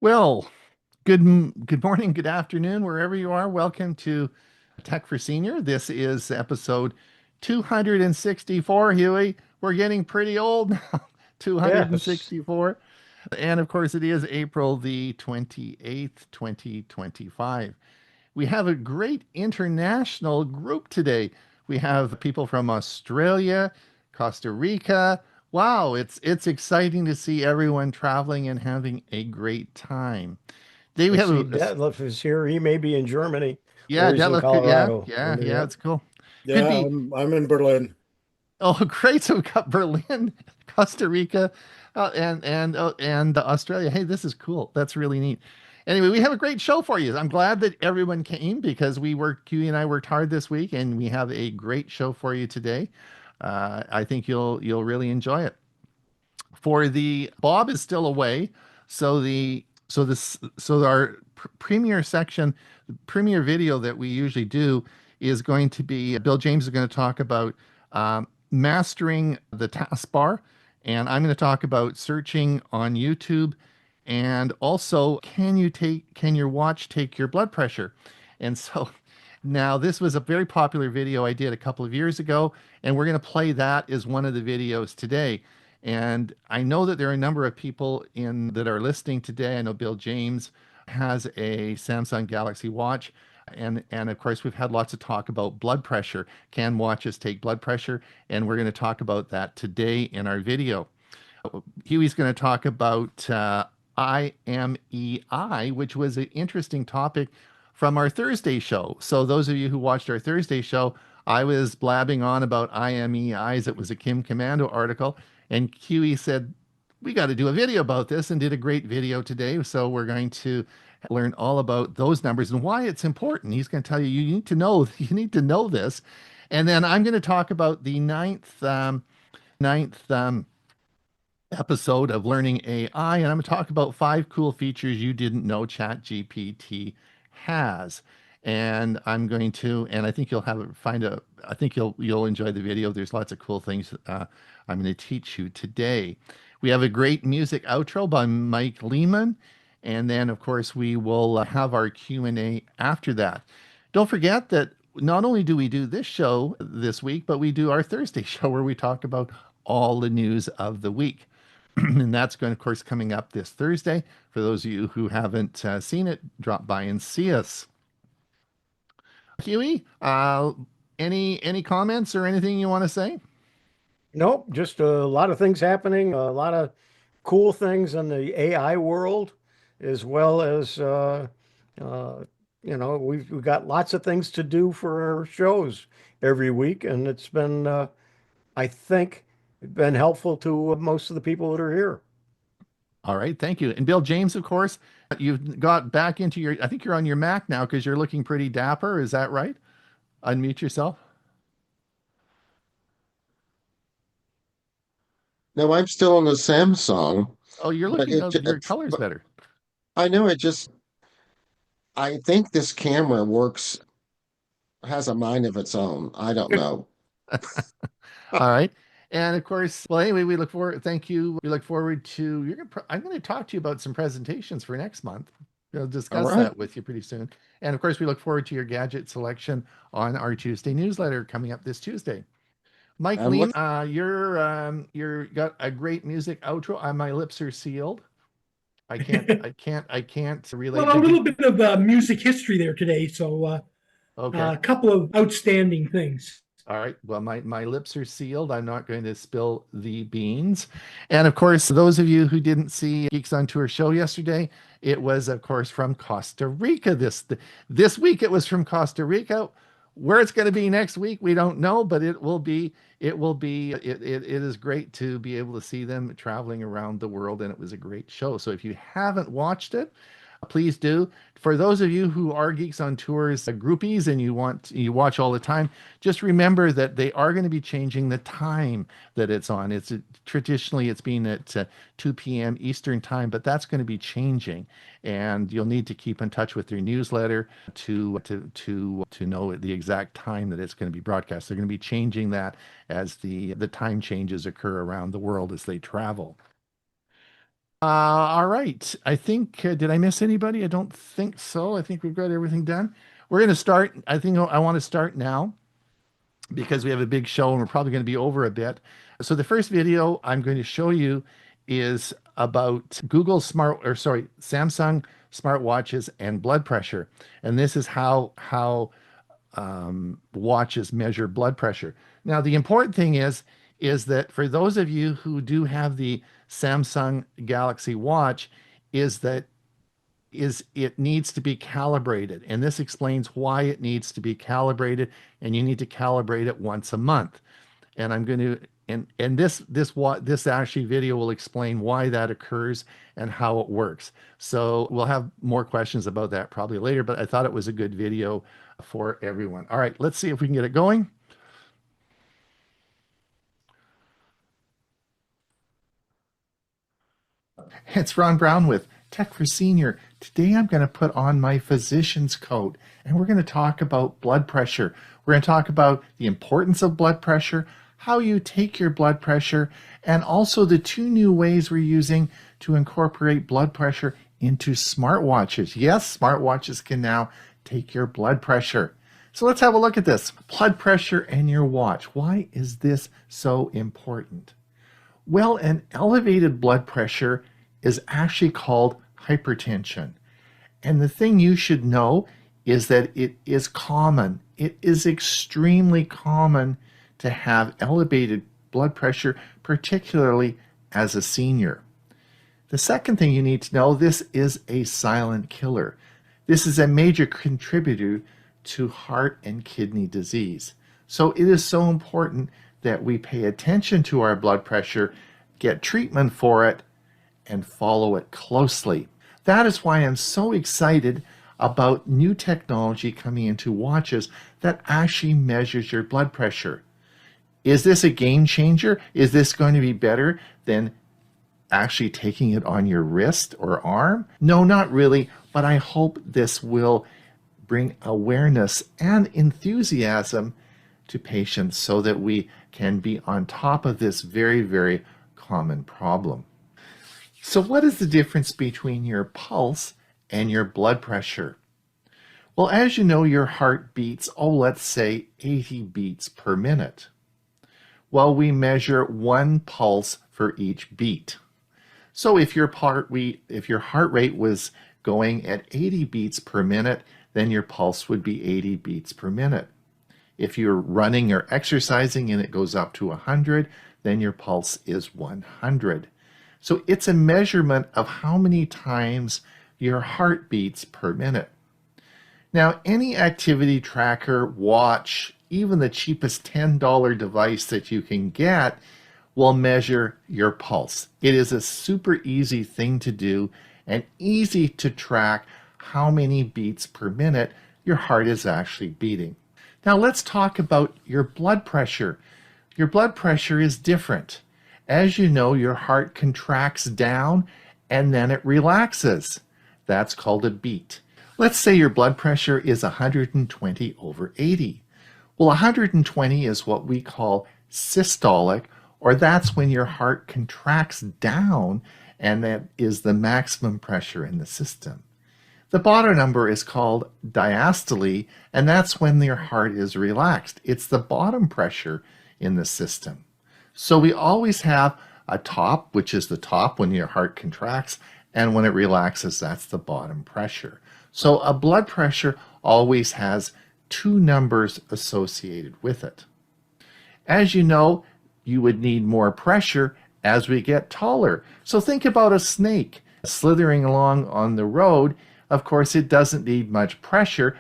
Well, good morning, good afternoon, wherever you are. Welcome to Tech for Senior. This is episode 264, Hewie. We're getting pretty old now. Yes. 264. And of course, it is April the 28th, 2025. We have a great international group today. We have people from Australia, Costa Rica. Wow, it's exciting to see everyone traveling and having a great time. Today we I have see Detlef is here. He may be in Germany yeah, or he's in Detlef, yeah, Colorado. yeah, yeah, Yep. it's cool. Could Yeah, be, I'm in Berlin. oh, great. So we've got Berlin, Costa Rica, and Australia. Hey, this is cool. That's really neat. Anyway, we have a great show for you. I'm glad that everyone came because Huey and I worked hard this week, and we have a great show for you today. I think you'll really enjoy it. For the Bob is still away, so our premiere section, the premiere video that we usually do is going to be Bill James is going to talk about mastering the taskbar, and I'm going to talk about searching on YouTube, and also can your watch take your blood pressure? And so now this was a very popular video I did a couple of years ago, and we're going to play that as one of the videos today. And I know that there are a number of people in that are listening today. I know Bill James has a Samsung Galaxy Watch. And of course, we've had lots of talk about blood pressure. Can watches take blood pressure? And we're going to talk about that today in our video. Huey's going to talk about IMEI, which was an interesting topic from our Thursday show. So those of you who watched our Thursday show, I was blabbing on about IMEIs. It was a Kim Commando article, and Huey said, we got to do a video about this, and did a great video today. So we're going to learn all about those numbers and why it's important. He's going to tell you, you need to know, you need to know this. And then I'm going to talk about the ninth episode of Learning AI, and I'm going to talk about 5 cool features you didn't know Chat GPT has. And I think I think you'll enjoy the video. There's lots of cool things I'm going to teach you today. We have a great music outro by Mike Leaman, and then of course we will have our Q&A after that. Don't forget that not only do we do this show this week, but we do our Thursday show where we talk about all the news of the week. And that's going, of course, coming up this Thursday. For those of you who haven't seen it, drop by and see us. Huey, any comments or anything you want to say? Nope, just a lot of things happening, a lot of cool things in the AI world, as well as uh, we've got lots of things to do for our shows every week, and it's been I think been helpful to most of the people that are here. All right, thank you. And Bill James, of course, you've got back into I think you're on your Mac now because you're looking pretty dapper. Is that right? Unmute yourself. No, I'm still on the Samsung, Oh, you're but looking, oh, your color's but better. I know I think this camera has a mind of its own. I don't know. All right. And of course, well, anyway, thank you. We look forward to, I'm going to talk to you about some presentations for next month. We'll All discuss right. that with you pretty soon. And of course, we look forward to your gadget selection on our Tuesday newsletter coming up this Tuesday. Mike I'm Leam, looking. you're got a great music outro. My lips are sealed. I can't relate. Well, a little bit of music history there today. So Okay. a couple of outstanding things. All right. Well, my lips are sealed. I'm not going to spill the beans. And of course, those of you who didn't see Geeks on Tour show yesterday, it was, of course, from Costa Rica. This week it was from Costa Rica. Where it's going to be next week, we don't know, but it is great to be able to see them traveling around the world, and it was a great show. So if you haven't watched it, please do. For those of you who are Geeks on Tours groupies and you watch all the time, just remember that they are going to be changing the time that it's on. Traditionally it's been at 2 p.m. Eastern time, but that's going to be changing, and you'll need to keep in touch with their newsletter to know the exact time that it's going to be broadcast. They're going to be changing that as the time changes occur around the world as they travel. All right. I think, did I miss anybody? I don't think so. I think we've got everything done. We're going to start. I think I want to start now because we have a big show and we're probably going to be over a bit. So the first video I'm going to show you is about Samsung smartwatches and blood pressure. And this is how watches measure blood pressure. Now, the important thing is that for those of you who do have the Samsung Galaxy Watch, it needs to be calibrated. And this explains why it needs to be calibrated, and you need to calibrate it once a month. And I'm going to this actually video will explain why that occurs and how it works. So we'll have more questions about that probably later, but I thought it was a good video for everyone. All right, let's see if we can get it going. It's Ron Brown with Tech for Senior. Today I'm going to put on my physician's coat and we're going to talk about blood pressure. We're going to talk about the importance of blood pressure, how you take your blood pressure, and also the 2 new ways we're using to incorporate blood pressure into smartwatches. Yes, smartwatches can now take your blood pressure. So let's have a look at this. Blood pressure and your watch. Why is this so important? Well, an elevated blood pressure is actually called hypertension. And the thing you should know is that it is common. It is extremely common to have elevated blood pressure, particularly as a senior. The second thing you need to know, this is a silent killer. This is a major contributor to heart and kidney disease. So it is so important that we pay attention to our blood pressure, get treatment for it, and follow it closely. That is why I'm so excited about new technology coming into watches that actually measures your blood pressure. Is this a game changer? Is this going to be better than actually taking it on your wrist or arm? No, not really, but I hope this will bring awareness and enthusiasm to patients so that we can be on top of this very, very common problem. So what is the difference between your pulse and your blood pressure? Well, as you know, your heart beats, let's say 80 beats per minute. Well, we measure 1 pulse for each beat. So if your heart rate was going at 80 beats per minute, then your pulse would be 80 beats per minute. If you're running or exercising and it goes up to 100, then your pulse is 100. So it's a measurement of how many times your heart beats per minute. Now, any activity tracker, watch, even the cheapest $10 device that you can get will measure your pulse. It is a super easy thing to do and easy to track how many beats per minute your heart is actually beating. Now let's talk about your blood pressure. Your blood pressure is different. As you know, your heart contracts down and then it relaxes. That's called a beat. Let's say your blood pressure is 120/80. Well, 120 is what we call systolic, or that's when your heart contracts down and that is the maximum pressure in the system. The bottom number is called diastole, and that's when your heart is relaxed. It's the bottom pressure in the system. So we always have a top, which is the top when your heart contracts, and when it relaxes, that's the bottom pressure. So a blood pressure always has 2 numbers associated with it. As you know, you would need more pressure as we get taller. So think about a snake slithering along on the road. Of course, it doesn't need much pressure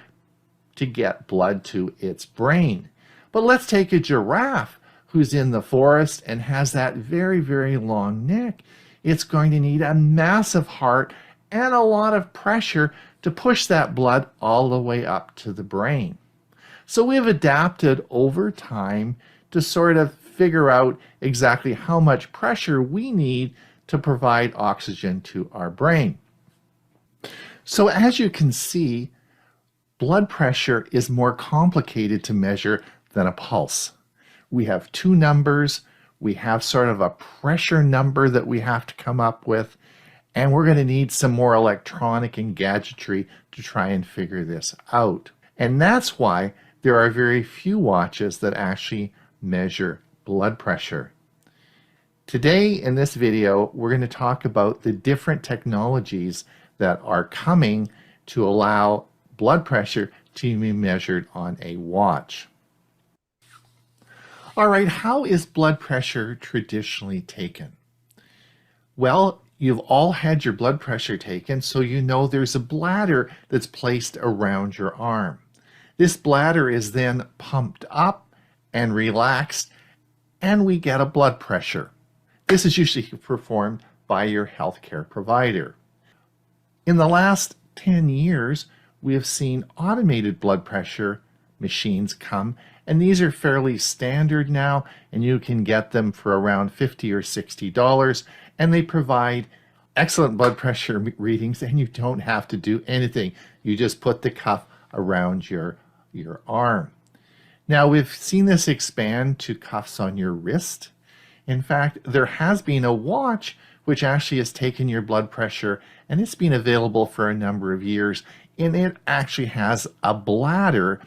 to get blood to its brain. But let's take a giraffe who's in the forest and has that very, very long neck. It's going to need a massive heart and a lot of pressure to push that blood all the way up to the brain. So we've adapted over time to sort of figure out exactly how much pressure we need to provide oxygen to our brain. So as you can see, blood pressure is more complicated to measure than a pulse. We have 2 numbers. We have sort of a pressure number that we have to come up with, And we're going to need some more electronic and gadgetry to try and figure this out. And that's why there are very few watches that actually measure blood pressure. Today in this video, we're going to talk about the different technologies that are coming to allow blood pressure to be measured on a watch. All right, how is blood pressure traditionally taken? Well, you've all had your blood pressure taken, so you know there's a bladder that's placed around your arm. This bladder is then pumped up and relaxed, and we get a blood pressure. This is usually performed by your healthcare provider. In the last 10 years, we have seen automated blood pressure machines come, and these are fairly standard now, and you can get them for around $50 or $60, and they provide excellent blood pressure readings, and you don't have to do anything. You just put the cuff around your arm. Now, we've seen this expand to cuffs on your wrist. In fact, there has been a watch which actually has taken your blood pressure, and it's been available for a number of years, and it actually has a bladder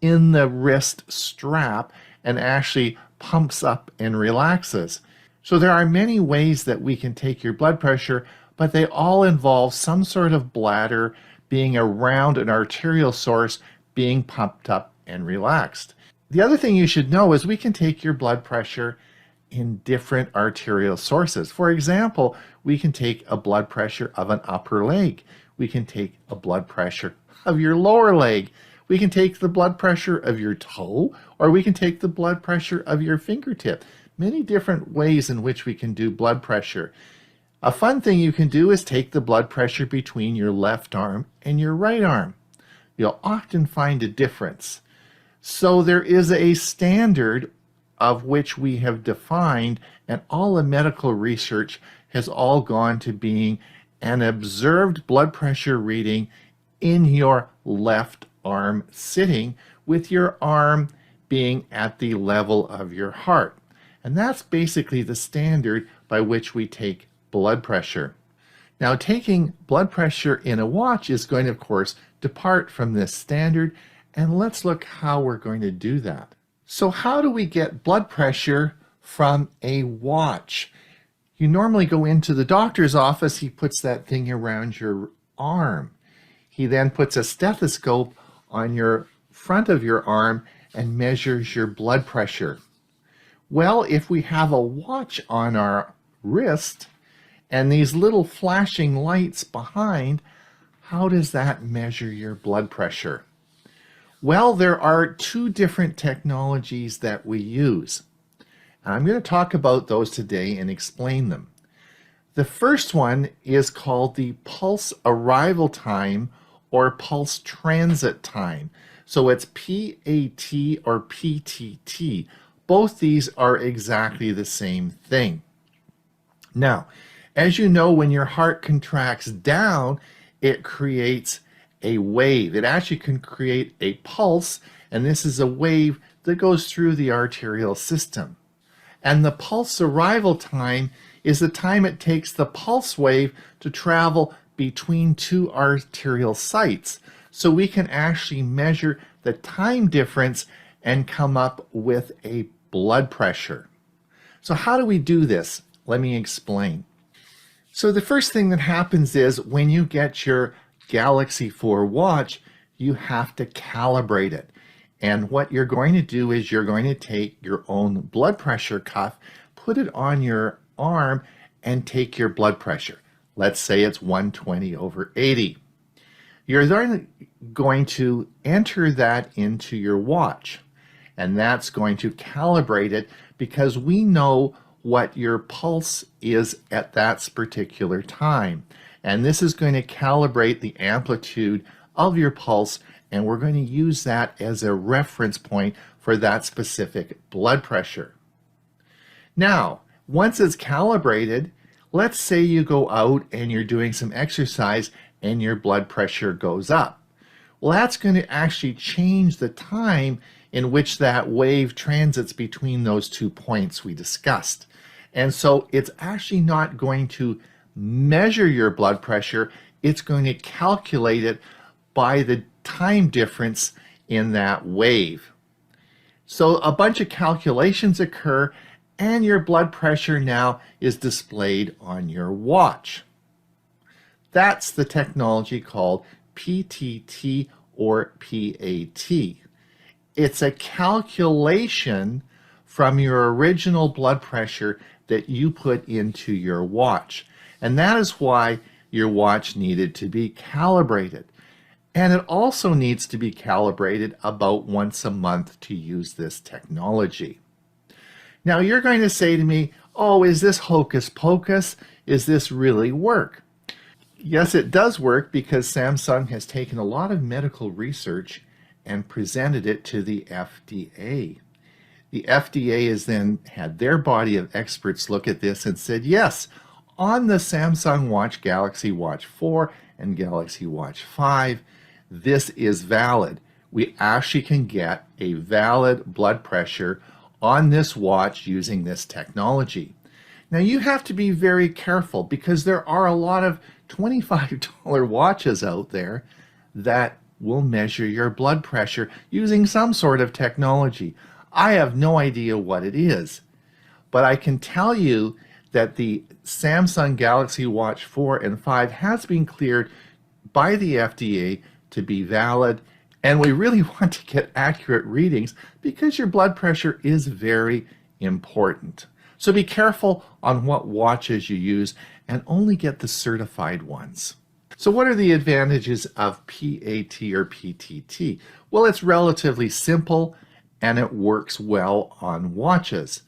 in the wrist strap and actually pumps up and relaxes. So there are many ways that we can take your blood pressure, but they all involve some sort of bladder being around an arterial source, being pumped up and relaxed. The other thing you should know is we can take your blood pressure in different arterial sources. For example, we can take a blood pressure of an upper leg. We can take a blood pressure of your lower leg. We can take the blood pressure of your toe, or we can take the blood pressure of your fingertip. Many different ways in which we can do blood pressure. A fun thing you can do is take the blood pressure between your left arm and your right arm. You'll often find a difference. So there is a standard of which we have defined, and all the medical research has all gone to being an observed blood pressure reading in your left arm sitting, with your arm being at the level of your heart. And that's basically the standard by which we take blood pressure. Now, taking blood pressure in a watch is going to, of course, depart from this standard, and let's look how we're going to do that. So how do we get blood pressure from a watch? You normally go into the doctor's office, he puts that thing around your arm. He then puts a stethoscope on your front of your arm and measures your blood pressure. Well, if we have a watch on our wrist and these little flashing lights behind, how does that measure your blood pressure? Well, there are two different technologies that we use. And I'm going to talk about those today and explain them. The first one is called the pulse arrival time or pulse transit time. So it's PAT or PTT. Both these are exactly the same thing. Now, as you know, when your heart contracts down, it creates a wave. It actually can create a pulse, and this is a wave that goes through the arterial system. And the pulse arrival time is the time it takes the pulse wave to travel between two arterial sites. So we can actually measure the time difference and come up with a blood pressure. So how do we do this? Let me explain. So the first thing that happens is when you get your Galaxy 4 watch, you have to calibrate it. And what you're going to do is you're going to take your own blood pressure cuff, put it on your arm, and take your blood pressure. Let's say it's 120/80. You're then going to enter that into your watch, and that's going to calibrate it because we know what your pulse is at that particular time. And this is going to calibrate the amplitude of your pulse, and we're going to use that as a reference point for that specific blood pressure. Now, once it's calibrated, let's say you go out and you're doing some exercise and your blood pressure goes up. Well, that's going to actually change the time in which that wave transits between those 2 points we discussed. And so it's actually not going to measure your blood pressure, it's going to calculate it by the time difference in that wave. So a bunch of calculations occur, and your blood pressure now is displayed on your watch. That's the technology called PTT or PAT. It's a calculation from your original blood pressure that you put into your watch. And that is why your watch needed to be calibrated. And it also needs to be calibrated about once a month to use this technology. Now you're going to say to me, oh, is this hocus pocus? Is this really work? Yes, it does work, because Samsung has taken a lot of medical research and presented it to the FDA. The FDA has then had their body of experts look at this and said, yes, on the Samsung Watch, Galaxy Watch 4 and Galaxy Watch 5, this is valid. We actually can get a valid blood pressure on this watch using this technology. Now you have to be very careful, because there are a lot of $25 watches out there that will measure your blood pressure using some sort of technology. I have no idea what it is, but I can tell you that the Samsung Galaxy Watch 4 and 5 has been cleared by the FDA to be valid, and we really want to get accurate readings because your blood pressure is very important. So be careful on what watches you use and only get the certified ones. So what are the advantages of PAT or PTT? Well, it's relatively simple and it works well on watches.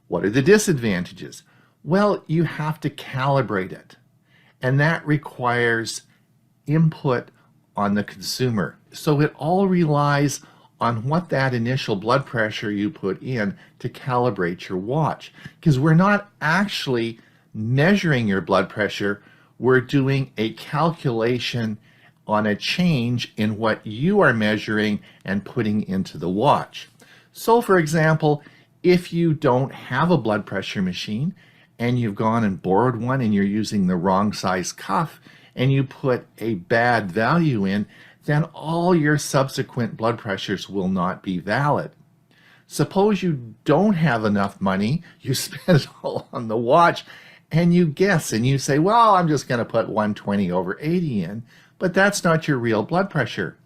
What are the disadvantages? Well, you have to calibrate it, and that requires input on the consumer. So it all relies on what that initial blood pressure you put in to calibrate your watch, because we're not actually measuring your blood pressure, we're doing a calculation on a change in what you are measuring and putting into the watch. So for example, if you don't have a blood pressure machine and you've gone and borrowed one and you're using the wrong size cuff and you put a bad value in, then all your subsequent blood pressures will not be valid. Suppose you don't have enough money, you spend it all on the watch, and you guess and you say, well, I'm just going to put 120/80 in, but that's not your real blood pressure.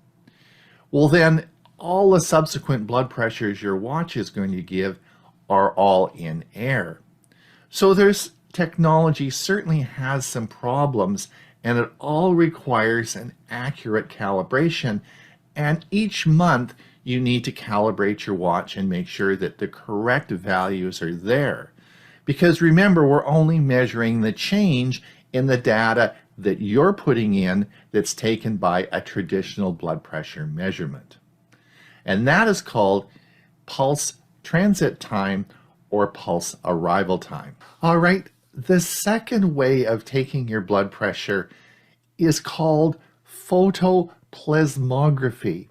Well, then all the subsequent blood pressures your watch is going to give are all in error. So there's technology certainly has some problems, and it all requires an accurate calibration. And each month you need to calibrate your watch and make sure that the correct values are there. Because remember, we're only measuring the change in the data that you're putting in that's taken by a traditional blood pressure measurement. And that is called pulse transit time or pulse arrival time. All right, the second way of taking your blood pressure is called photoplethysmography.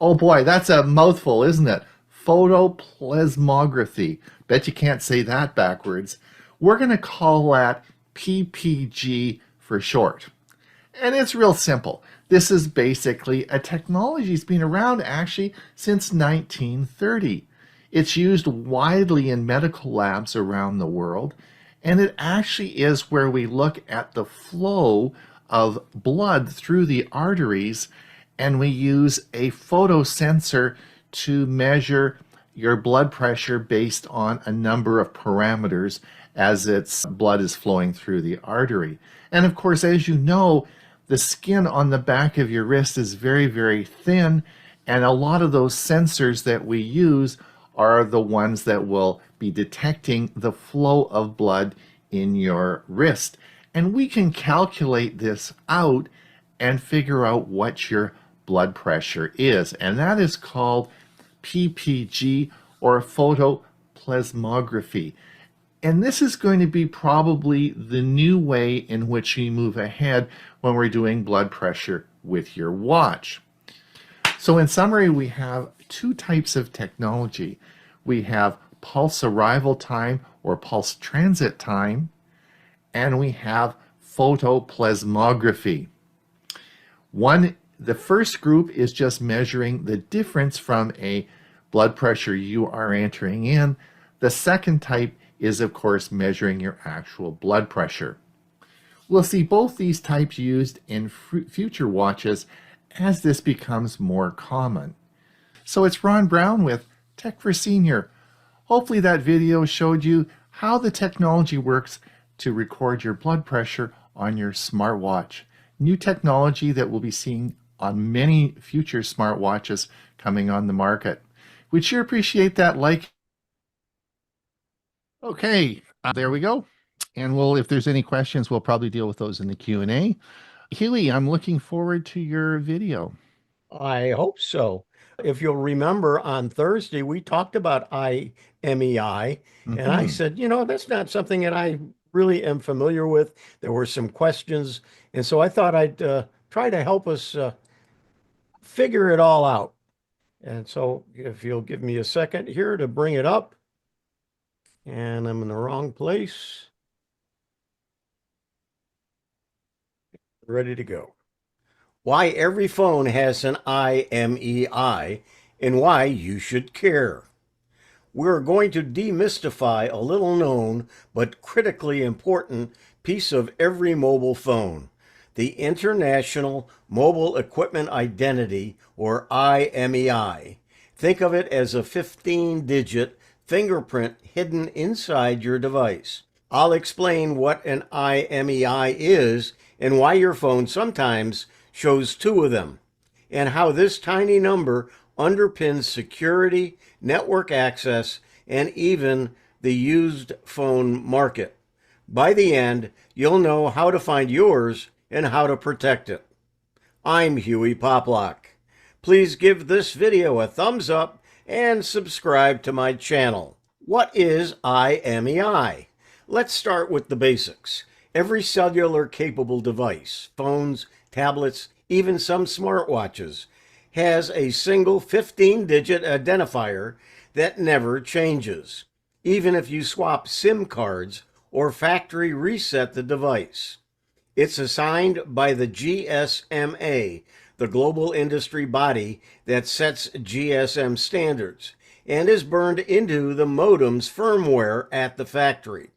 Oh boy, that's a mouthful, isn't it? Photoplethysmography. Bet you can't say that backwards. We're going to call that PPG for short. And it's real simple. This is basically a technology that's been around actually since 1930. It's used widely in medical labs around the world, and it actually is where we look at the flow of blood through the arteries, and we use a photosensor to measure your blood pressure based on a number of parameters as its blood is flowing through the artery. And of course, as you know, the skin on the back of your wrist is very, very thin, and a lot of those sensors that we use are the ones that will be detecting the flow of blood in your wrist. And we can calculate this out and figure out what your blood pressure is. And that is called PPG or photoplethysmography. And this is going to be probably the new way in which we move ahead when we're doing blood pressure with your watch. So in summary, we have two types of technology. We have pulse arrival time or pulse transit time, and we have ℕ𝕝𝕉𝕠. The first group is just measuring the difference from a blood pressure you are entering in. The second type is, of course, measuring your actual blood pressure. We'll see both these types used in future watches as this becomes more common. So it's Ron Brown with Tech for Senior. Hopefully that video showed you how the technology works to record your blood pressure on your smartwatch. New technology that we'll be seeing on many future smartwatches coming on the market. We'd sure appreciate that like. Okay, there we go. And if there's any questions, we'll probably deal with those in the Q&A. Hewie, I'm looking forward to your video. I hope so. If you'll remember, on Thursday, we talked about IMEI, and I said, that's not something that I really am familiar with. There were some questions, and so I thought I'd try to help us figure it all out. And so if you'll give me a second here to bring it up, and I'm in the wrong place. Ready to go. Why every phone has an IMEI and why you should care. We're going to demystify a little known but critically important piece of every mobile phone, the International Mobile Equipment Identity, or IMEI. Think of it as a 15-digit fingerprint hidden inside your device. I'll explain what an IMEI is and why your phone sometimes shows two of them, and how this tiny number underpins security, network access, and even the used phone market. By the end, you'll know how to find yours and how to protect it. I'm Hewie Poplock. Please give this video a thumbs up and subscribe to my channel. What is IMEI? Let's start with the basics. Every cellular-capable device, phones, tablets, even some smartwatches, has a single 15-digit identifier that never changes, even if you swap SIM cards or factory reset the device. It's assigned by the GSMA, the global industry body that sets GSM standards, and is burned into the modem's firmware at the factory.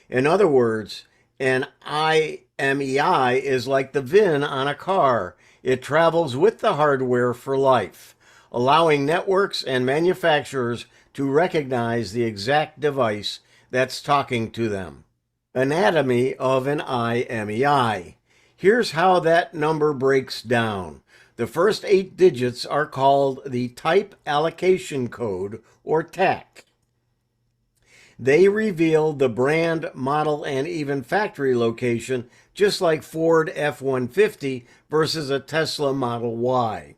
In other words, an IMEI is like the VIN on a car. It travels with the hardware for life, allowing networks and manufacturers to recognize the exact device that's talking to them. Anatomy of an IMEI. Here's how that number breaks down. The first 8 digits are called the Type Allocation Code, or TAC. They reveal the brand, model, and even factory location, just like Ford F-150 versus a Tesla Model Y.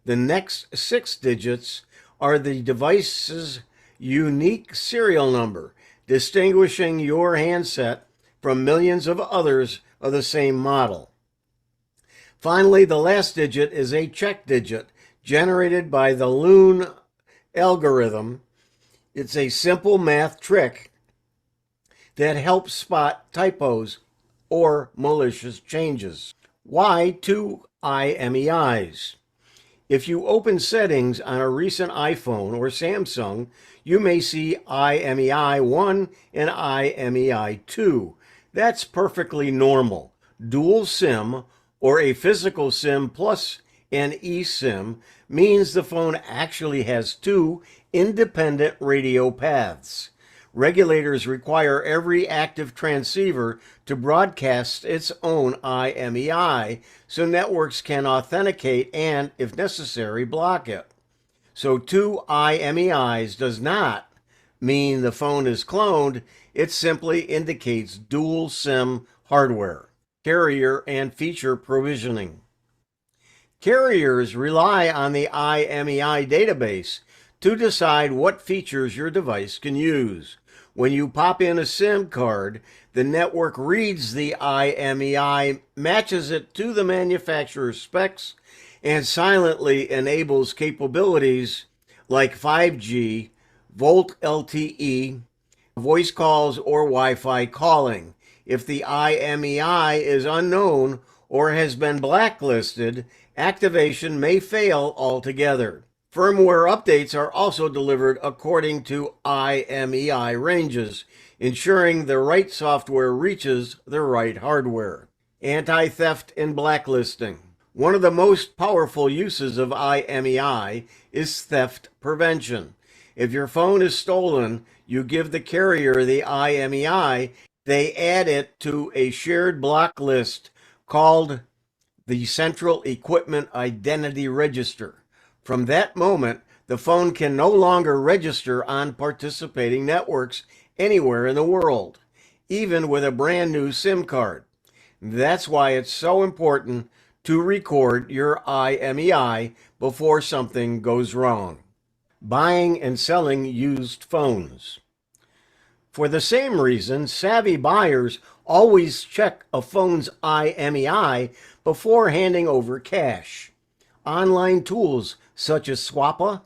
The next 6 digits are the device's unique serial number, distinguishing your handset from millions of others of the same model. Finally, the last digit is a check digit generated by the Leaman algorithm. It's a simple math trick that helps spot typos or malicious changes. Why 2 IMEIs? If you open settings on a recent iPhone or Samsung, you may see IMEI 1 and IMEI 2. That's perfectly normal. Dual SIM, or a physical SIM plus an eSIM, means the phone actually has 2 independent radio paths. Regulators require every active transceiver to broadcast its own IMEI so networks can authenticate and, if necessary, block it. So 2 IMEIs does not mean the phone is cloned. It simply indicates dual SIM hardware. Carrier and feature provisioning. Carriers rely on the IMEI database to decide what features your device can use. When you pop in a SIM card, the network reads the IMEI, matches it to the manufacturer's specs, and silently enables capabilities like 5G, Volt LTE, voice calls, or Wi-Fi calling. If the IMEI is unknown or has been blacklisted, activation may fail altogether. Firmware updates are also delivered according to IMEI ranges, ensuring the right software reaches the right hardware. Anti-theft and blacklisting. One of the most powerful uses of IMEI is theft prevention. If your phone is stolen, you give the carrier the IMEI, they add it to a shared block list called the Central Equipment Identity Register. From that moment, the phone can no longer register on participating networks anywhere in the world, even with a brand new SIM card. That's why it's so important to record your IMEI before something goes wrong. Buying and selling used phones. For the same reason, savvy buyers always check a phone's IMEI before handing over cash. Online tools such as Swappa,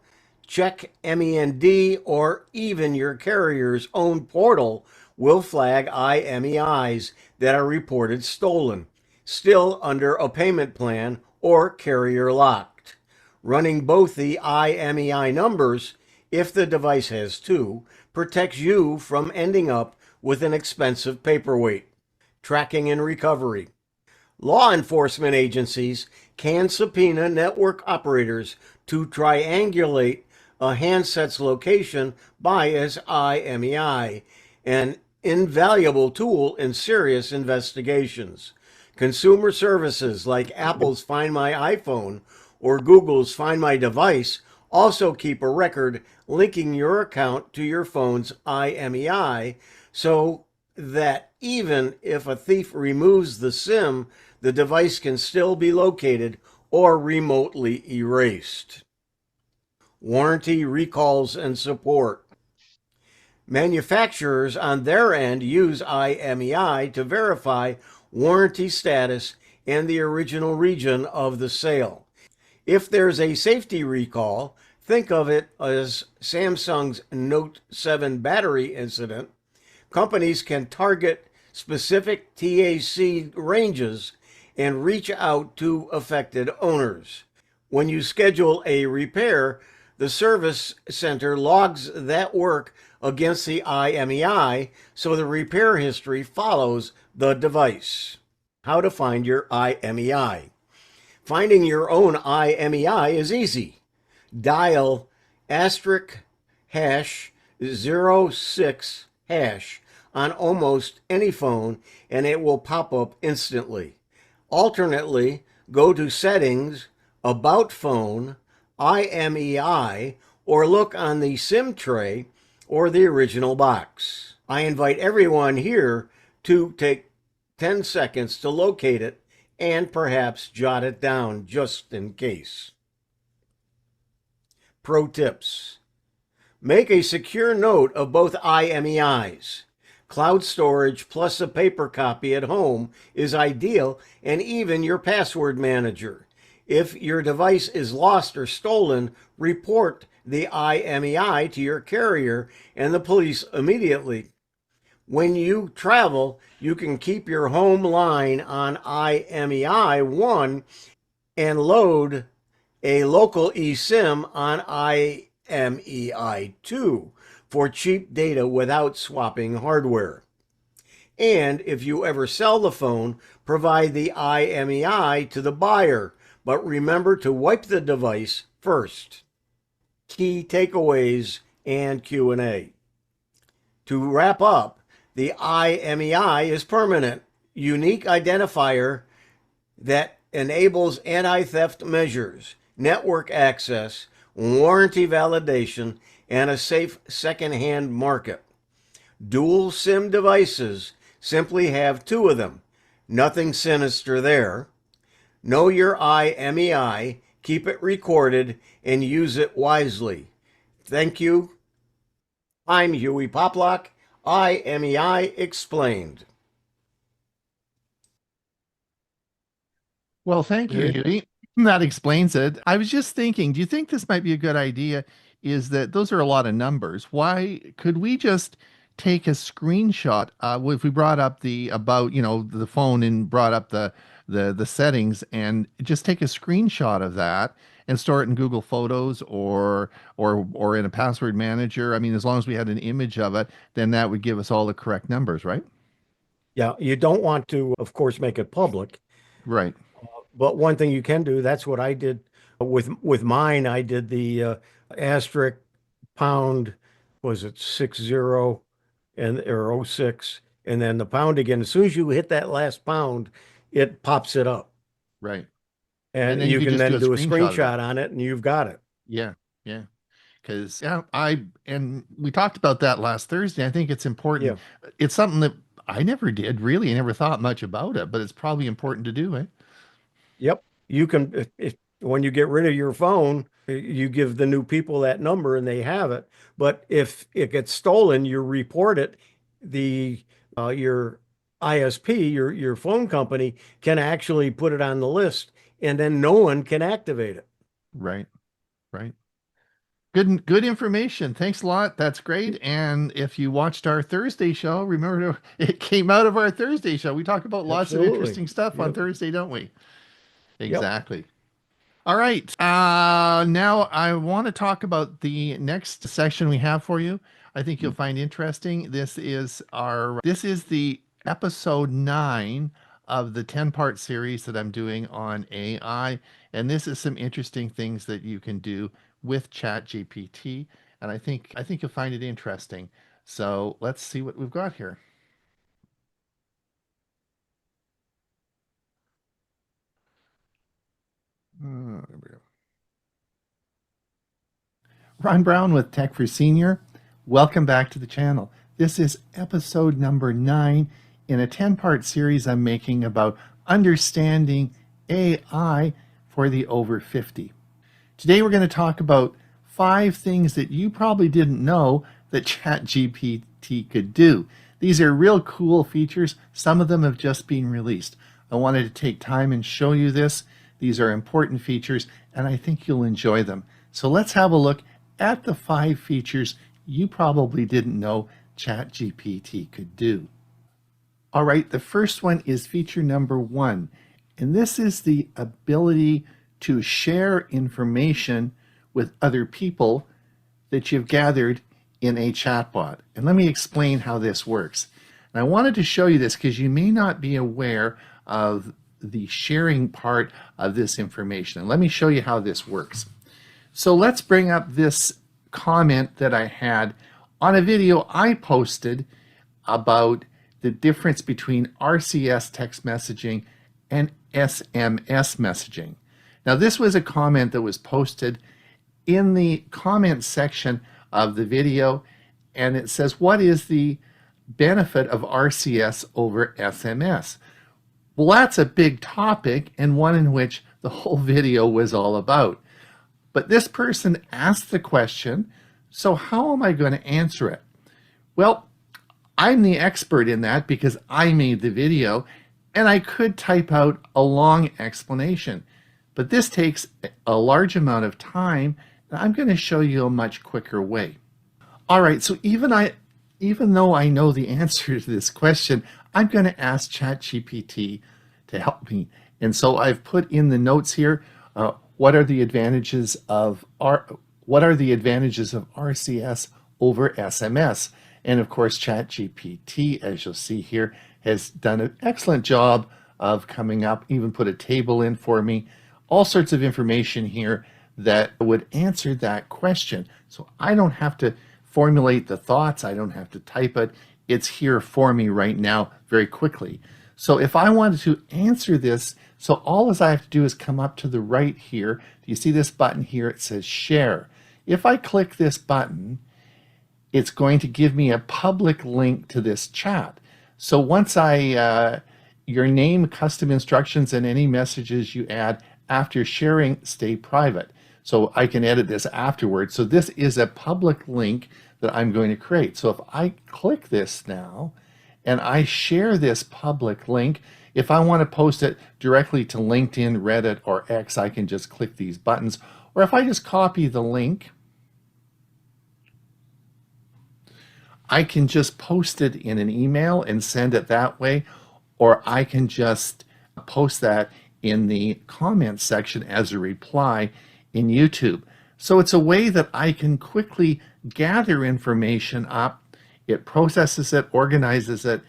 Check MEND, or even your carrier's own portal will flag IMEIs that are reported stolen, still under a payment plan or carrier locked. Running both the IMEI numbers, if the device has two, protects you from ending up with an expensive paperweight. Tracking and recovery. Law enforcement agencies can subpoena network operators to triangulate a handset's location by its IMEI, an invaluable tool in serious investigations. Consumer services like Apple's Find My iPhone or Google's Find My Device also keep a record linking your account to your phone's IMEI so that even if a thief removes the SIM, the device can still be located or remotely erased. Warranty, recalls, and support. Manufacturers on their end use IMEI to verify warranty status and the original region of the sale. If there's a safety recall, think of it as Samsung's Note 7 battery incident. Companies can target specific TAC ranges and reach out to affected owners. When you schedule a repair, the service center logs that work against the IMEI, so the repair history follows the device. How to find your IMEI. Finding your own IMEI is easy. Dial *#06# on almost any phone and it will pop up instantly. Alternately, go to Settings, About Phone, IMEI, or look on the SIM tray or the original box. I invite everyone here to take 10 seconds to locate it and perhaps jot it down just in case. Pro tips. Make a secure note of both IMEIs. Cloud storage plus a paper copy at home is ideal, and even your password manager. If your device is lost or stolen, report the IMEI to your carrier and the police immediately. When you travel, you can keep your home line on IMEI 1 and load a local eSIM on IMEI 2 for cheap data without swapping hardware. And if you ever sell the phone, provide the IMEI to the buyer, but remember to wipe the device first. Key takeaways and Q&A. To wrap up, the IMEI is permanent, unique identifier that enables anti-theft measures, network access, warranty validation, and a safe second-hand market. Dual SIM devices simply have two of them. Nothing sinister there. Know your IMEI, keep it recorded, and use it wisely. Thank you. I'm Hewie Poplock, IMEI Explained. Well, thank you, Hewie. That explains it. I was just thinking, do you think this might be a good idea? Is that those are a lot of numbers. Why could we just take a screenshot. If we brought up the about, the phone and brought up the settings, and just take a screenshot of that and store it in Google Photos or in a password manager. I mean, as long as we had an image of it, then that would give us all the correct numbers, right? Yeah, you don't want to, of course, make it public. Right. But one thing you can do, that's what I did with mine. I did the asterisk pound, was it 60 and or oh 06, and then the pound again. As soon as you hit that last pound, it pops it up. Right. And then you could can just then do a of screenshot it. on it and you've got it. Yeah. Yeah. Because we talked about that last Thursday. I think it's important. Yeah. It's something that I never did really. I never thought much about it, but it's probably important to do, eh? Yep. You can, when you get rid of your phone, you give the new people that number and they have it. But if it gets stolen, you report it. Your ISP, your phone company, can actually put it on the list, and then no one can activate it. Right. Right. Good information. Thanks a lot. That's great. And if you watched our Thursday show, remember it came out of our Thursday show. We talk about lots of interesting stuff on Thursday, don't we? Exactly. Yep. All right. Now I want to talk about the next section we have for you. I think you'll find interesting. This is the episode 9 of the 10-part series that I'm doing on AI. And this is some interesting things that you can do with Chat GPT. And I think you'll find it interesting. So let's see what we've got here. There we go. Ron Brown with Tech for Senior. Welcome back to the channel. This is episode number 9 in a 10-part series I'm making about understanding AI for the over 50. Today we're going to talk about 5 things that you probably didn't know that ChatGPT could do. These are real cool features. Some of them have just been released. I wanted to take time and show you this. These are important features, and I think you'll enjoy them. So let's have a look at the 5 features you probably didn't know ChatGPT could do. All right, the first one is feature number 1, and this is the ability to share information with other people that you've gathered in a chatbot. And let me explain how this works. And I wanted to show you this because you may not be aware of the sharing part of this information. And let me show you how this works. So let's bring up this comment that I had on a video I posted about the difference between RCS text messaging and SMS messaging. Now, this was a comment that was posted in the comment section of the video, and it says, what is the benefit of RCS over SMS? Well, that's a big topic and one in which the whole video was all about. But this person asked the question, so how am I going to answer it? Well, I'm the expert in that because I made the video, and I could type out a long explanation. But this takes a large amount of time, and I'm going to show you a much quicker way. All right, so even though I know the answer to this question, I'm going to ask ChatGPT to help me. And so I've put in the notes here, what are the advantages of RCS over SMS? And of course, ChatGPT, as you'll see here, has done an excellent job of coming up, even put a table in for me, all sorts of information here that would answer that question. So I don't have to formulate the thoughts. I don't have to type it. It's here for me right now very quickly. So if I wanted to answer this, so all I have to do is come up to the right here. Do you see this button here? It says share. If I click this button, it's going to give me a public link to this chat. So once your name, custom instructions, and any messages you add after sharing stay private. So I can edit this afterwards. So this is a public link that I'm going to create. So if I click this now and I share this public link, if I want to post it directly to LinkedIn, Reddit, or X, I can just click these buttons. Or if I just copy the link, I can just post it in an email and send it that way, or I can just post that in the comments section as a reply in YouTube. So it's a way that I can quickly gather information up. It processes it, organizes it,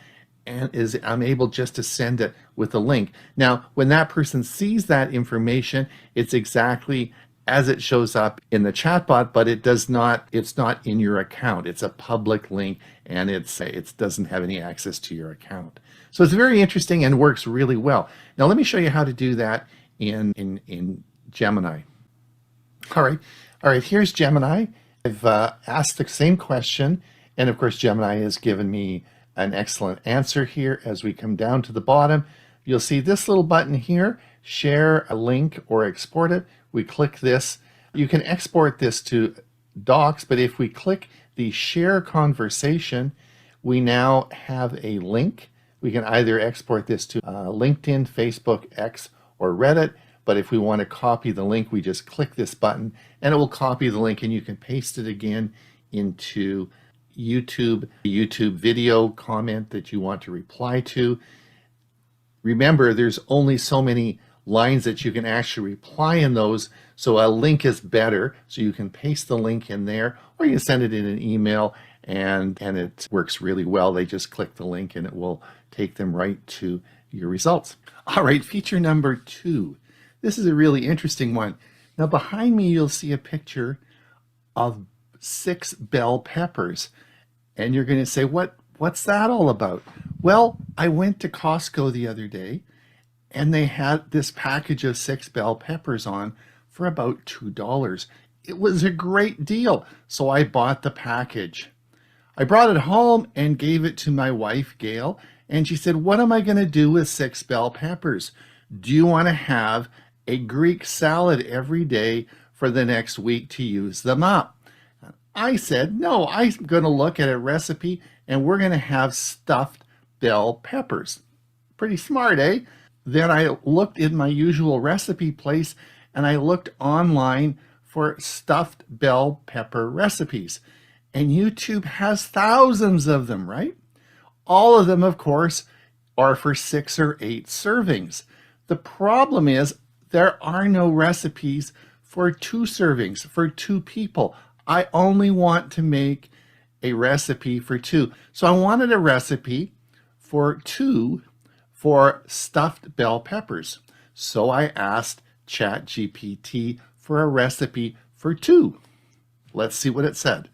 and I'm able just to send it with a link. Now, when that person sees that information, it's exactly as it shows up in the chatbot, but it's not in your account. It's a public link, and it doesn't have any access to your account. So it's very interesting and works really well. Now let me show you how to do that in Gemini. All right, here's Gemini. I've asked the same question, and of course Gemini has given me an excellent answer here. As we come down to the bottom, you'll see this little button here, share a link or export it. We click this. You can export this to docs, but if we click the share conversation, we now have a link. We can either export this to LinkedIn, Facebook, X, or Reddit. But if we want to copy the link, we just click this button and it will copy the link, and you can paste it again into YouTube video comment that you want to reply to. Remember, there's only so many lines that you can actually reply in those, so a link is better. So you can paste the link in there, or you can send it in an email, and it works really well. They just click the link and it will take them right to your results. All right, feature number 2. This is a really interesting one. Now behind me, you'll see a picture of 6 bell peppers. And you're going to say, what's that all about? Well, I went to Costco the other day, and they had this package of 6 bell peppers on for about $2. It was a great deal, so I bought the package. I brought it home and gave it to my wife, Gail, and she said, what am I going to do with 6 bell peppers? Do you want to have a Greek salad every day for the next week to use them up? I said, no, I'm going to look at a recipe and we're going to have stuffed bell peppers. Pretty smart, eh? Then I looked in my usual recipe place and I looked online for stuffed bell pepper recipes. And YouTube has thousands of them, right? All of them, of course, are for 6 or 8 servings. The problem is there are no recipes for 2 servings, for 2 people. I only want to make a recipe for 2. So I wanted a recipe for 2 for stuffed bell peppers. So I asked Chat GPT for a recipe for 2. Let's see what it said.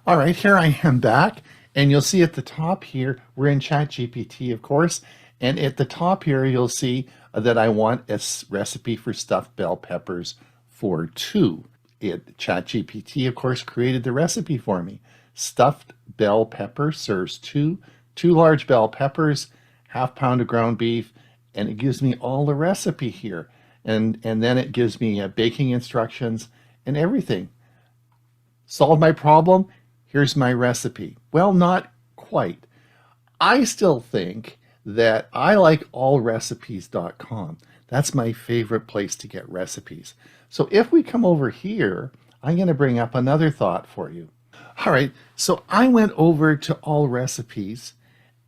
All right, here I am back, and you'll see at the top here, we're in Chat GPT, of course, and at the top here, you'll see that I want a recipe for stuffed bell peppers for 2. Chat GPT, of course, created the recipe for me. Stuffed bell pepper serves 2 large bell peppers, ½ pound of ground beef, and it gives me all the recipe here. And then it gives me baking instructions and everything. Solve my problem? Here's my recipe. Well, not quite. I still think that I like allrecipes.com. That's my favorite place to get recipes. So if we come over here, I'm going to bring up another thought for you. All right, so I went over to All Recipes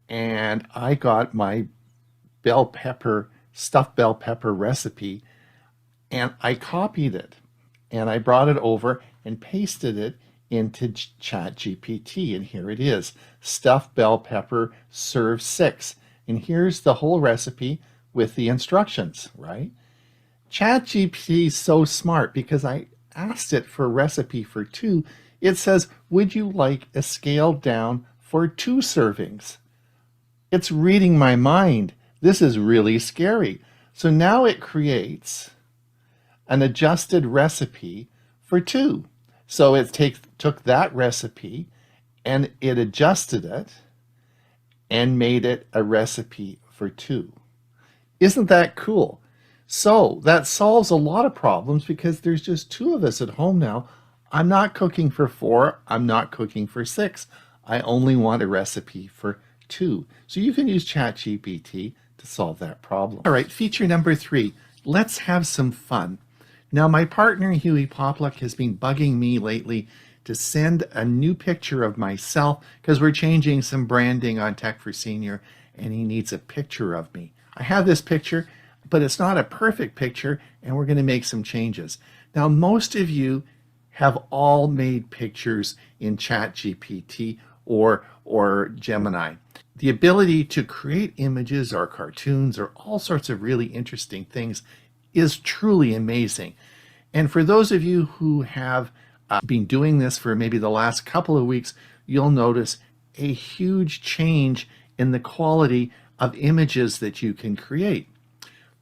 and I got my stuffed bell pepper recipe, and I copied it and I brought it over and pasted it into Chat GPT, and here it is. Stuffed bell pepper, serve 6. And here's the whole recipe with the instructions, right? ChatGPT is so smart because I asked it for a recipe for 2. It says, would you like a scaled down for 2 servings? It's reading my mind. This is really scary. So now it creates an adjusted recipe for 2. So it took that recipe and it adjusted it and made it a recipe for 2. Isn't that cool? So that solves a lot of problems because there's just 2 of us at home now. I'm not cooking for 4. I'm not cooking for 6. I only want a recipe for 2. So you can use ChatGPT to solve that problem. All right, feature number 3. Let's have some fun. Now, my partner, Hewie Poplock, has been bugging me lately to send a new picture of myself because we're changing some branding on Tech for Senior, and he needs a picture of me. I have this picture, but it's not a perfect picture, and we're going to make some changes. Now, most of you have all made pictures in Chat GPT or Gemini. The ability to create images or cartoons or all sorts of really interesting things is truly amazing. And for those of you who have been doing this for maybe the last couple of weeks, you'll notice a huge change in the quality of images that you can create.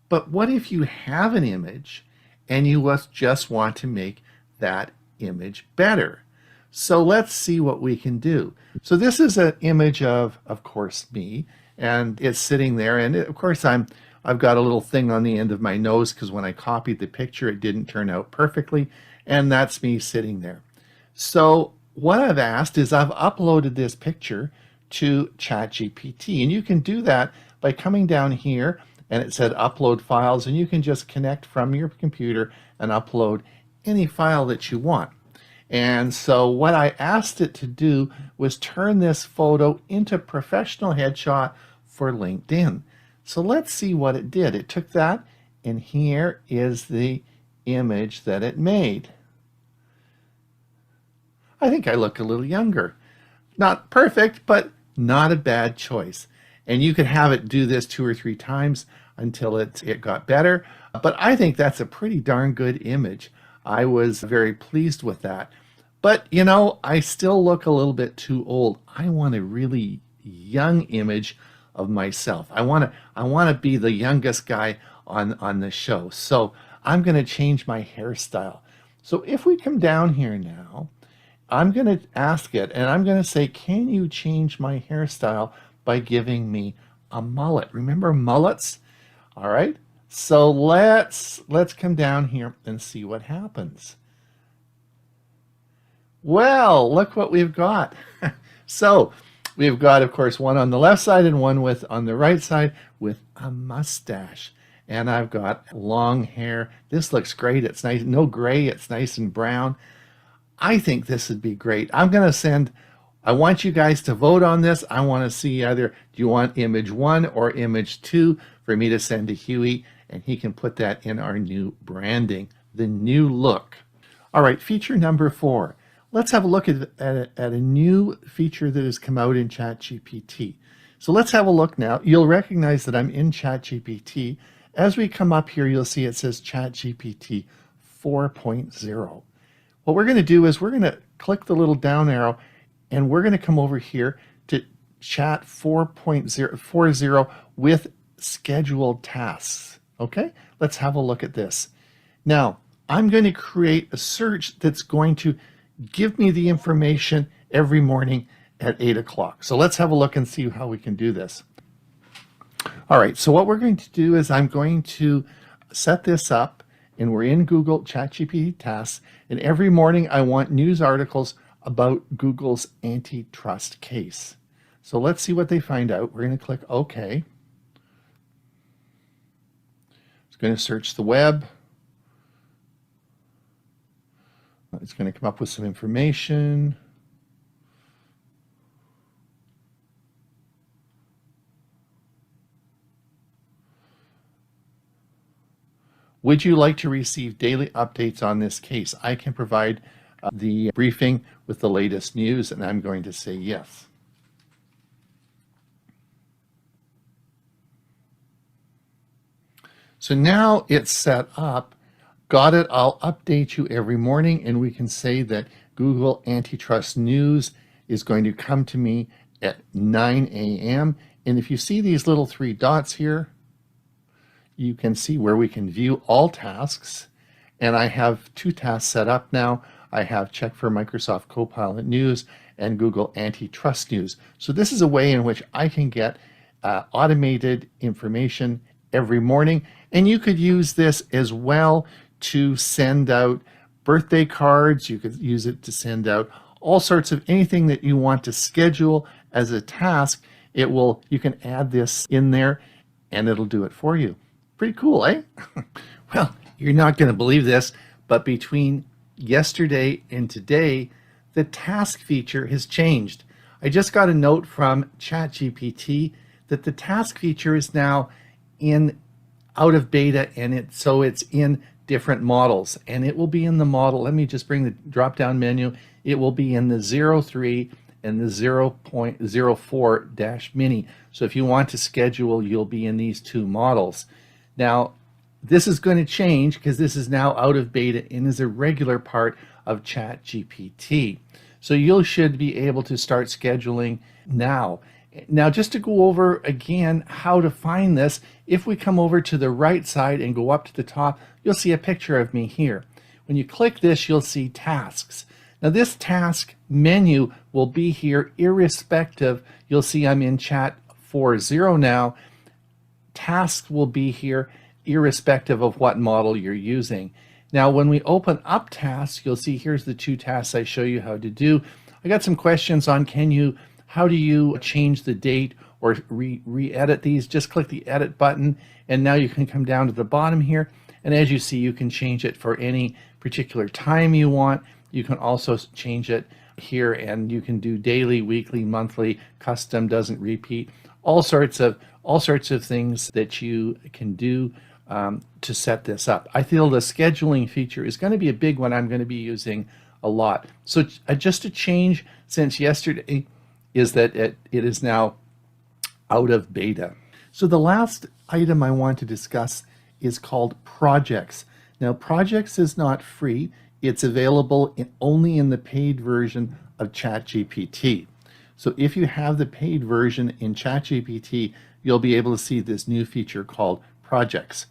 But what if you have an image and you just want to make that image better? So let's see what we can do. So this is an image of course, me, and it's sitting there. And of course, I've got a little thing on the end of my nose because when I copied the picture, it didn't turn out perfectly. And that's me sitting there. So what I've asked is I've uploaded this picture to Chat GPT. And you can do that by coming down here, and it said upload files, and you can just connect from your computer and upload any file that you want. And so what I asked it to do was turn this photo into professional headshot for LinkedIn. So let's see what it did. It took that, and here is the image that it made. I think I look a little younger. Not perfect, but not a bad choice. And you could have it do this 2 or 3 times until it got better. But I think that's a pretty darn good image. I was very pleased with that. But, you know, I still look a little bit too old. I want a really young image of myself. I want to be the youngest guy on the show. So I'm going to change my hairstyle. So if we come down here now, I'm going to ask it, and I'm going to say, can you change my hairstyle by giving me a mullet? Remember mullets? All right. So let's come down here and see what happens. Well, look what we've got. So we've got, of course, one on the left side and one on the right side with a mustache. And I've got long hair. This looks great. It's nice. No gray. It's nice and brown. I think this would be great. I want you guys to vote on this. I want to see either, do you want image 1 or image 2 for me to send to Hewie, and he can put that in our new branding, the new look. All right, feature number 4. Let's have a look at a new feature that has come out in Chat GPT. So let's have a look now. You'll recognize that I'm in Chat GPT. As we come up here, you'll see it says Chat GPT 4.0. What we're going to do is we're going to click the little down arrow, and we're going to come over here to Chat 4.0 with scheduled tasks. Okay, let's have a look at this. Now, I'm going to create a search that's going to give me the information every morning at 8 o'clock. So let's have a look and see how we can do this. All right, so what we're going to do is I'm going to set this up, and we're in Google ChatGPT tasks, and every morning I want news articles about Google's antitrust case. So let's see what they find out. We're going to click OK. It's going to search the web. It's going to come up with some information. Would you like to receive daily updates on this case? I can provide the briefing with the latest news, and I'm going to say yes. So now it's set up. Got it. I'll update you every morning, and we can say that Google antitrust news is going to come to me at 9 a.m. And if you see these little 3 dots here, you can see where we can view all tasks. And I have 2 tasks set up now. I have check for Microsoft Copilot News and Google Antitrust News. So this is a way in which I can get automated information every morning. And you could use this as well to send out birthday cards. You could use it to send out all sorts of anything that you want to schedule as a task. You can add this in there and it'll do it for you. Pretty cool, eh? Well, you're not going to believe this, but between yesterday and today, the task feature has changed. I just got a note from Chat GPT that the task feature is now out of beta, and it's in different models, and it will be in the model. Let me just bring the drop down menu. It will be in the 03 and the 0.04-mini. So if you want to schedule, you'll be in these two models. Now, this is going to change because this is now out of beta and is a regular part of Chat GPT. So you should be able to start scheduling now. Now, just to go over again how to find this, if we come over to the right side and go up to the top, you'll see a picture of me here. When you click this, you'll see tasks. Now, this task menu will be here irrespective. You'll see I'm in Chat 4.0 now. Tasks will be here irrespective of what model you're using. Now, when we open up tasks, you'll see here's the two tasks I show you how to do. I got some questions on how do you change the date or re-edit these? Just click the edit button, and now you can come down to the bottom here. And as you see, you can change it for any particular time you want. You can also change it here, and you can do daily, weekly, monthly, custom, doesn't repeat, all sorts of things that you can do to set this up. I feel the scheduling feature is going to be a big one I'm going to be using a lot. So just a change since yesterday is that it is now out of beta. So the last item I want to discuss is called projects. Now, projects is not free. It's available only in the paid version of ChatGPT. So if you have the paid version in ChatGPT, you'll be able to see this new feature called projects.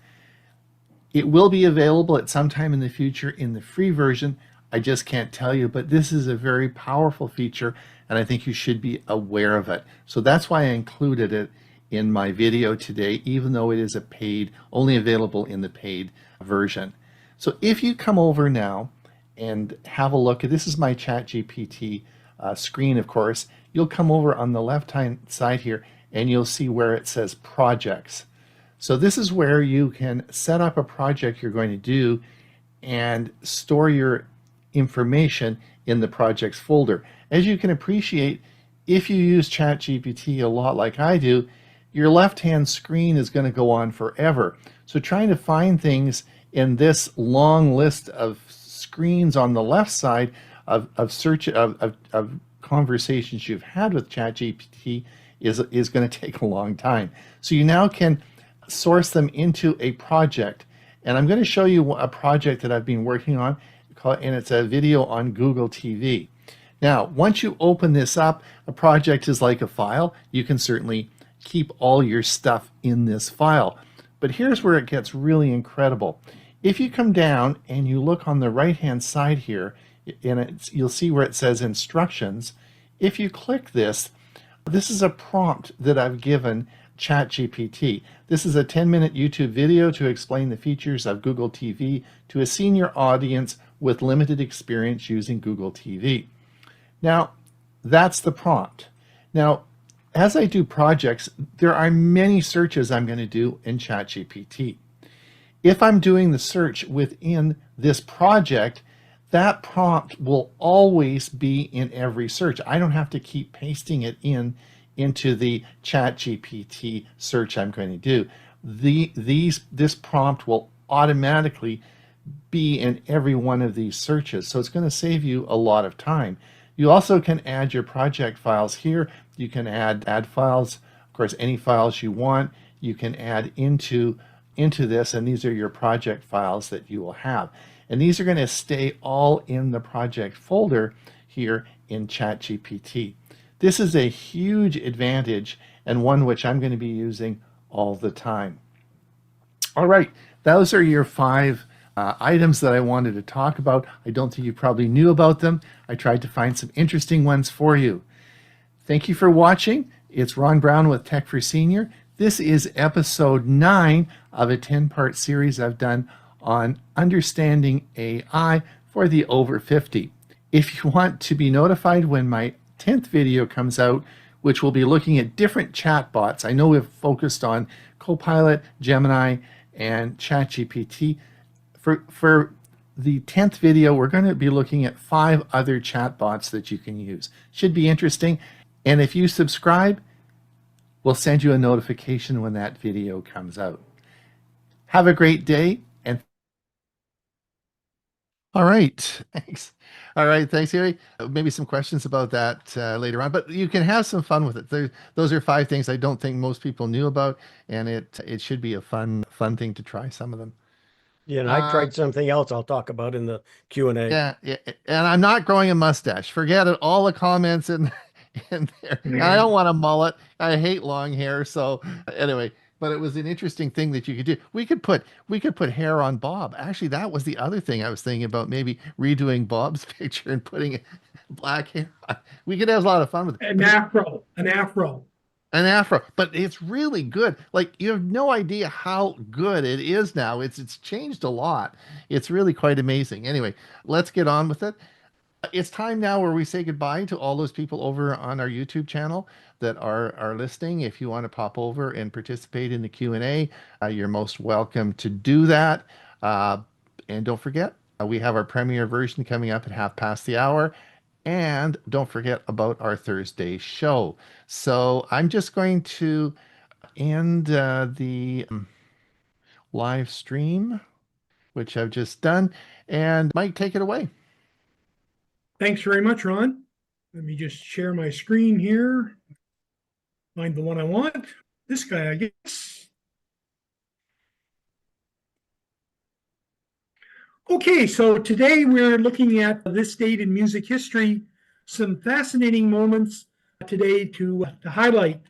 It will be available at some time in the future in the free version. I just can't tell you, but this is a very powerful feature, and I think you should be aware of it. So that's why I included it in my video today, even though it is only available in the paid version. So if you come over now and have a look, this is my ChatGPT screen, of course. You'll come over on the left-hand side here, and you'll see where it says projects. So this is where you can set up a project you're going to do and store your information in the projects folder. As you can appreciate, if you use ChatGPT a lot like I do, your left-hand screen is going to go on forever. So trying to find things in this long list of screens on the left side of conversations you've had with ChatGPT is going to take a long time. So you now can source them into a project. And I'm going to show you a project that I've been working on, and it's a video on Google TV. Now, once you open this up, a project is like a file. You can certainly keep all your stuff in this file. But here's where it gets really incredible. If you come down and you look on the right-hand side here, you'll see where it says instructions. If you click this, this is a prompt that I've given ChatGPT. This is a 10-minute YouTube video to explain the features of Google TV to a senior audience with limited experience using Google TV. Now, that's the prompt. Now, as I do projects, there are many searches I'm going to do in ChatGPT. If I'm doing the search within this project, that prompt will always be in every search. I don't have to keep pasting it into the ChatGPT search I'm going to do. This prompt will automatically be in every one of these searches, so it's going to save you a lot of time. You also can add your project files here. You can add files, of course, any files you want. You can add into this, and these are your project files that you will have. And these are going to stay all in the project folder here in ChatGPT. This is a huge advantage, and one which I'm going to be using all the time. All right, those are your 5 items that I wanted to talk about. I don't think you probably knew about them. I tried to find some interesting ones for you. Thank you for watching. It's Ron Brown with Tech for Senior. This is episode 9 of a 10-part series I've done on understanding AI for the over 50. If you want to be notified when my 10th video comes out, which will be looking at different chatbots. I know we've focused on Copilot, Gemini, and ChatGPT. For the 10th video, we're going to be looking at 5 other chatbots that you can use. Should be interesting. And if you subscribe, we'll send you a notification when that video comes out. Have a great day. And all right, thanks. All right, thanks, Hewie. Maybe some questions about that later on, but you can have some fun with it. Those are 5 things I don't think most people knew about, and it should be a fun thing to try some of them. Yeah, and I tried something else I'll talk about in the Q&A. Yeah, and I'm not growing a mustache. Forget it. All the comments in there. And I don't want a mullet. I hate long hair. So anyway, but it was an interesting thing that you could do. We could put hair on Bob. Actually, that was the other thing I was thinking about, maybe redoing Bob's picture and putting black hair on. We could have a lot of fun with it. An afro. An afro, but it's really good. Like, you have no idea how good it is now. It's changed a lot. It's really quite amazing. Anyway, let's get on with it. It's time now where we say goodbye to all those people over on our YouTube channel that are listening. If you want to pop over and participate in the Q&A, you're most welcome to do that. And don't forget, we have our premiere version coming up at 1/2 And don't forget about our Thursday show. So I'm just going to end the live stream, which I've just done. And Mike, take it away. Thanks very much, Ron. Let me just share my screen here. Find the one I want. This guy, I guess. Okay, so today we're looking at this date in music history, some fascinating moments today to highlight.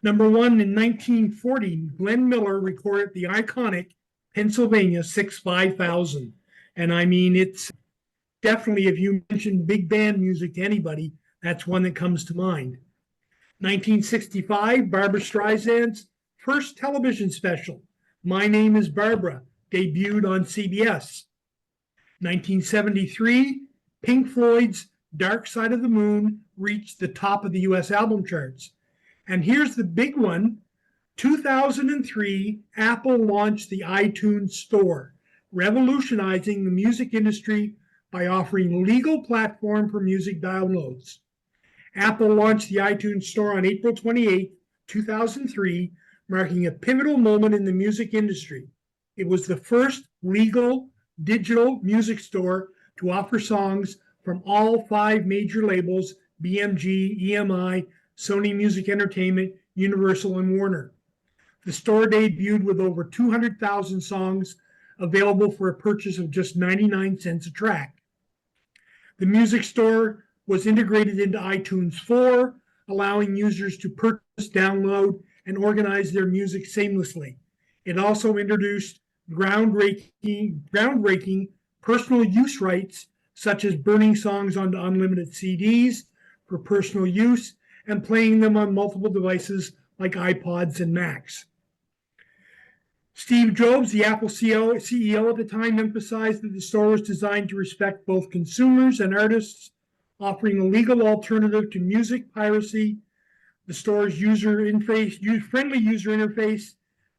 Number 1, in 1940, Glenn Miller recorded the iconic Pennsylvania 6-5000. And I mean, it's definitely, if you mention big band music to anybody, that's one that comes to mind. 1965, Barbra Streisand's first television special, My Name is Barbara, debuted on CBS. 1973, Pink Floyd's Dark Side of the Moon reached the top of the US album charts. And here's the big one. 2003, Apple launched the iTunes Store, revolutionizing the music industry by offering a legal platform for music downloads. Apple launched the iTunes Store on April 28, 2003, marking a pivotal moment in the music industry. It was the first legal digital music store to offer songs from all 5 major labels: BMG, EMI, Sony Music Entertainment, Universal, and Warner. The store debuted with over 200,000 songs available for a purchase of just 99 cents a track. The music store was integrated into iTunes 4, allowing users to purchase, download, and organize their music seamlessly. It also introduced groundbreaking personal use rights, such as burning songs onto unlimited CDs for personal use and playing them on multiple devices like iPods and Macs. Steve Jobs, the Apple CEO at the time, emphasized that the store was designed to respect both consumers and artists, offering a legal alternative to music piracy. The store's friendly user interface,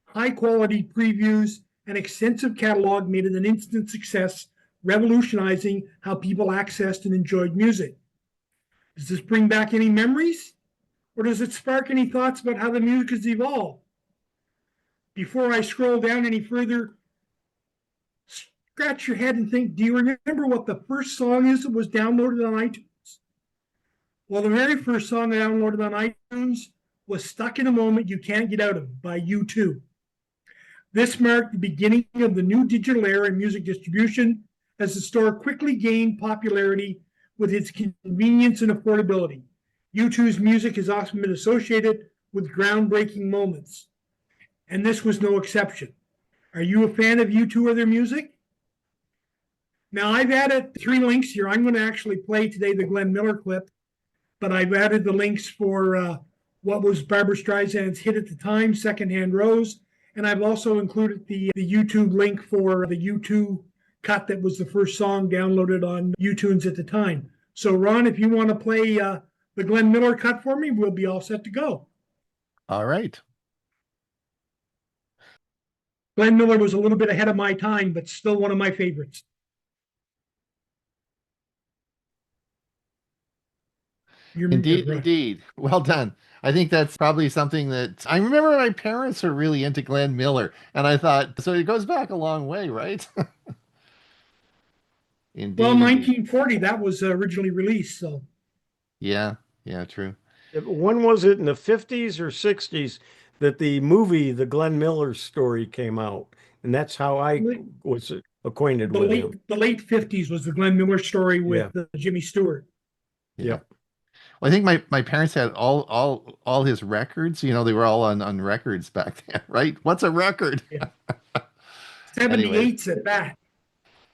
high-quality previews, and extensive catalog made it an instant success, revolutionizing how people accessed and enjoyed music. Does this bring back any memories? Or does it spark any thoughts about how the music has evolved? Before I scroll down any further, scratch your head and think, do you remember what the first song is that was downloaded on iTunes? Well, the very first song downloaded on iTunes was Stuck in a Moment You Can't Get Out Of by U2. This marked the beginning of the new digital era in music distribution, as the store quickly gained popularity with its convenience and affordability. U2's music has often been associated with groundbreaking moments, and this was no exception. Are you a fan of U2 or their music? Now, I've added 3 links here. I'm going to actually play today the Glenn Miller clip, but I've added the links for what was Barbra Streisand's hit at the time, Secondhand Rose, and I've also included the YouTube link for the U2 cut that was the first song downloaded on iTunes at the time. So, Ron, if you want to play the Glenn Miller cut for me, we'll be all set to go. All right. Glenn Miller was a little bit ahead of my time, but still one of my favorites. You're Indeed, right. indeed. Well done. I think that's probably something that I remember my parents were really into Glenn Miller, and I thought, so it goes back a long way, right? Well, Indeed, indeed. 1940, that was originally released. So Yeah, yeah, true. When was it, in the 50s or 60s, that the movie, The Glenn Miller Story, came out? And that's how I was acquainted with him. the late 50s was the Glenn Miller story with Jimmy Stewart. Yeah. Well, I think my parents had all his records. You know, they were all on records back then, right? What's a record? Yeah. Anyway, 78s at that.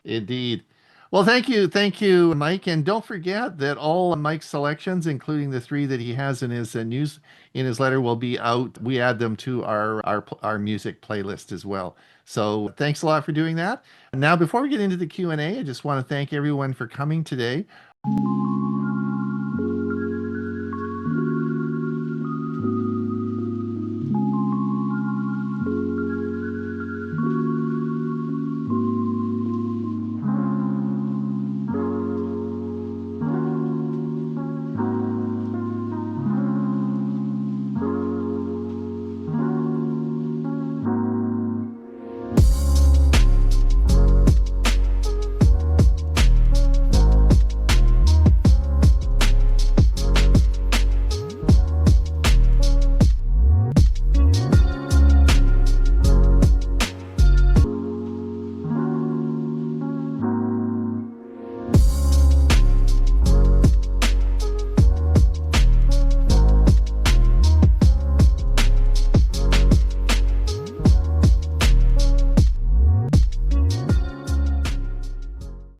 indeed. Well, thank you, Mike, and don't forget that all Mike's selections, including the three that he has in his newsletter, will be out. We add them to our music playlist as well. So thanks a lot for doing that. Now, before we get into the Q&A, I just want to thank everyone for coming today.